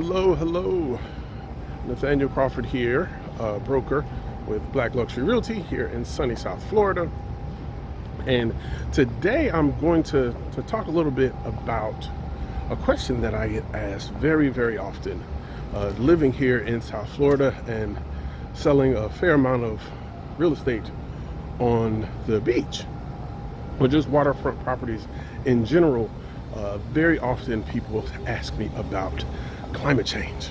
Hello. Nathaniel Crawford here, broker with Black Luxury Realty here in sunny South Florida. And today I'm going to talk a little bit about a question that I get asked very often, living here in South Florida and selling a fair amount of real estate on the beach, or just waterfront properties in general. Very often people ask me about climate change.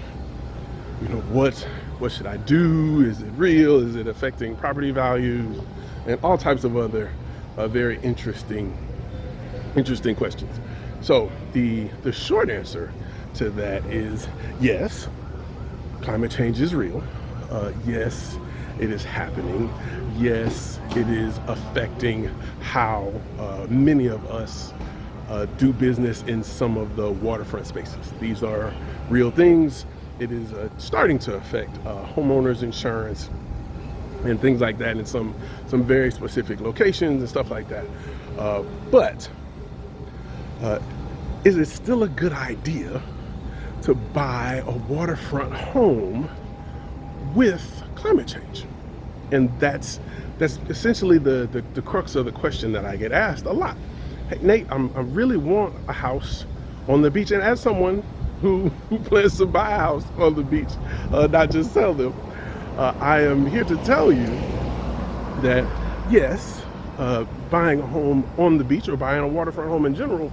You know, what should I do? Is it real? Is it affecting property values? And all types of other very interesting questions. So the short answer to that is yes, climate change is real. Yes, it is happening. Yes, it is affecting how many of us do business in some of the waterfront spaces. These are real things. It is starting to affect homeowners insurance and things like that in some very specific locations and stuff like that. But is it still a good idea to buy a waterfront home with climate change? And that's essentially the crux of the question that I get asked a lot. Hey, Nate, I really want a house on the beach, and as someone who plans to buy a house on the beach, not just sell them, I am here to tell you that yes, buying a home on the beach or buying a waterfront home in general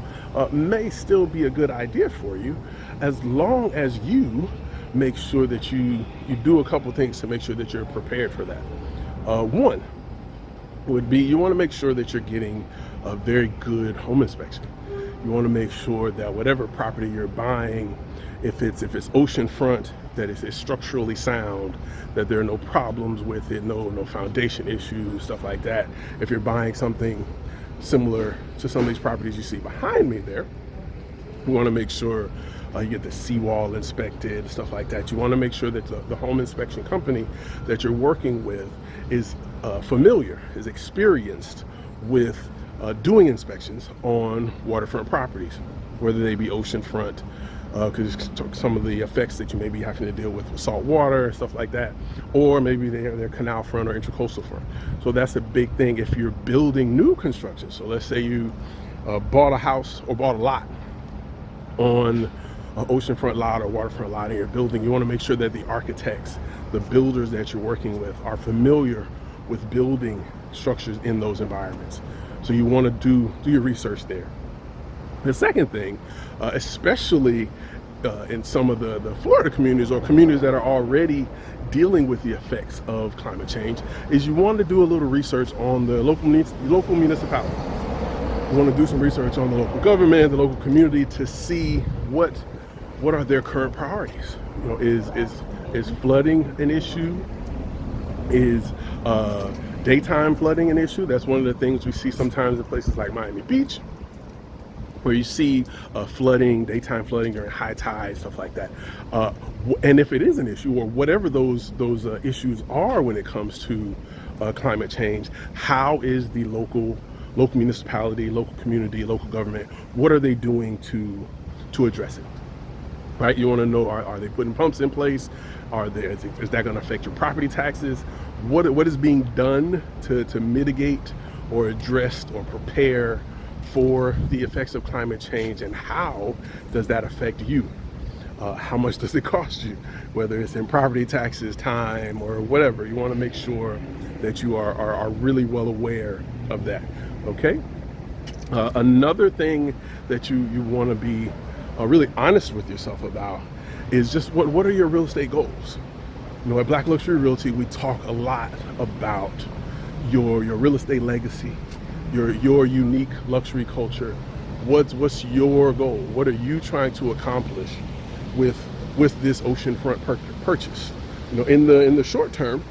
may still be a good idea for you, as long as you make sure that you do a couple things to make sure that you're prepared for that. One would be, you want to make sure that you're getting a very good home inspection. You want to make sure that whatever property you're buying, if it's oceanfront, that it's structurally sound, that there are no problems with it, no foundation issues, stuff like that. If you're buying something similar to some of these properties you see behind me there, you want to make sure you get the seawall inspected, stuff like that. You want to make sure that the home inspection company that you're working with is familiar, is experienced with doing inspections on waterfront properties, whether they be oceanfront, because some of the effects that you may be having to deal with salt water, stuff like that, or maybe they're canal front or intercoastal front. So that's a big thing if you're building new construction. So let's say you bought a house or bought a lot on an oceanfront lot or waterfront lot in your building. You want to make sure that the architects, the builders that you're working with, are familiar with building structures in those environments. So you want to do your research there. The second thing, especially in some of the Florida communities or communities that are already dealing with the effects of climate change, is you want to do a little research on the local municipality. You want to do some research on the local government, the local community, to see what are their current priorities. You know, is flooding an issue? Is daytime flooding an issue? That's one of the things we see sometimes in places like Miami Beach, where you see flooding, daytime flooding during high tide, stuff like that. And if it is an issue, or whatever those issues are when it comes to climate change, how is the local municipality, local community, local government, what are they doing to address it? Right? You want to know, are they putting pumps in place? Is that going to affect your property taxes? What is being done to mitigate or address or prepare for the effects of climate change, and how does that affect you? How much does it cost you? Whether it's in property taxes, time, or whatever, you want to make sure that you are really well aware of that. Okay? Another thing that you want to be really honest with yourself about is just what are your real estate goals? You know, at Black Luxury Realty, we talk a lot about your real estate legacy, your unique luxury culture. What's your goal? What are you trying to accomplish with this oceanfront purchase? You know, in the short term,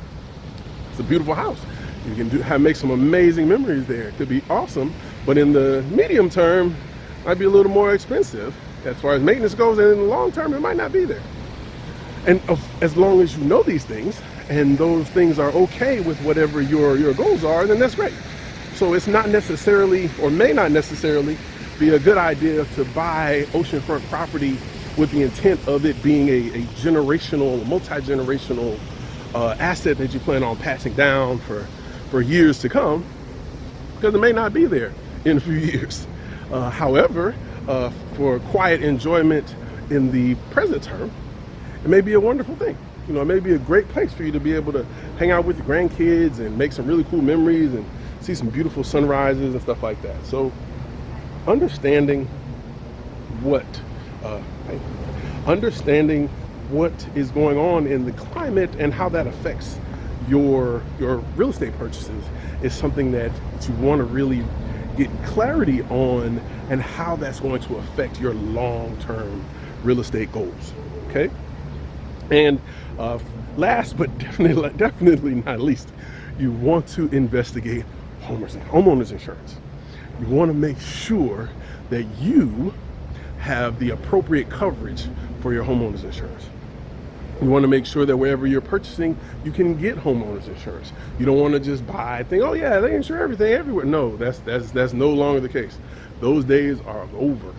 it's a beautiful house. You can make some amazing memories there. It could be awesome, but in the medium term, it might be a little more expensive as far as maintenance goes, and in the long term, it might not be there. And as long as you know these things, and those things are okay with whatever your goals are, then that's great. So it's not necessarily, or may not necessarily, be a good idea to buy oceanfront property with the intent of it being a generational, multi-generational asset that you plan on passing down for years to come, because it may not be there in a few years. However, for quiet enjoyment in the present term, it may be a wonderful thing. You know, it may be a great place for you to be able to hang out with your grandkids and make some really cool memories and see some beautiful sunrises and stuff like that. So understanding what understanding what is going on in the climate and how that affects your real estate purchases is something that you want to really get clarity on, and how that's going to affect your long-term real estate goals. Okay. And last but definitely not least, you want to investigate homeowners insurance. You want to make sure that you have the appropriate coverage for your homeowners insurance. You want to make sure that wherever you're purchasing, you can get homeowners insurance. You don't want to just buy, think, oh yeah, they insure everything everywhere. No, that's no longer the case. Those days are over.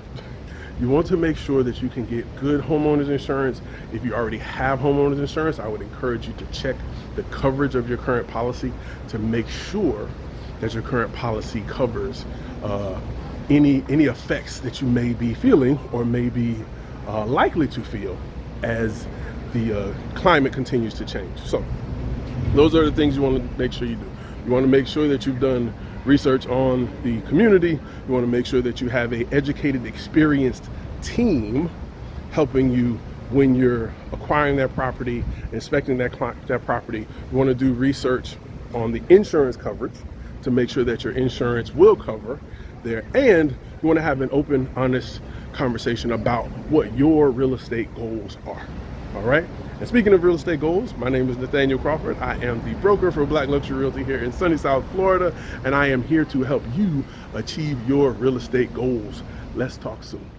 You want to make sure that you can get good homeowners insurance. If you already have homeowners insurance, I would encourage you to check the coverage of your current policy to make sure that your current policy covers any effects that you may be feeling or may be likely to feel as the climate continues to change. So those are the things you want to make sure you do. You want to make sure that you've done research on the community. You want to make sure that you have an educated, experienced team helping you when you're acquiring that property, inspecting that property. You want to do research on the insurance coverage to make sure that your insurance will cover there, and you want to have an open, honest conversation about what your real estate goals are. All right. And speaking of real estate goals, my name is Nathaniel Crawford. I am the broker for Black Luxury Realty here in sunny South Florida, and I am here to help you achieve your real estate goals. Let's talk soon.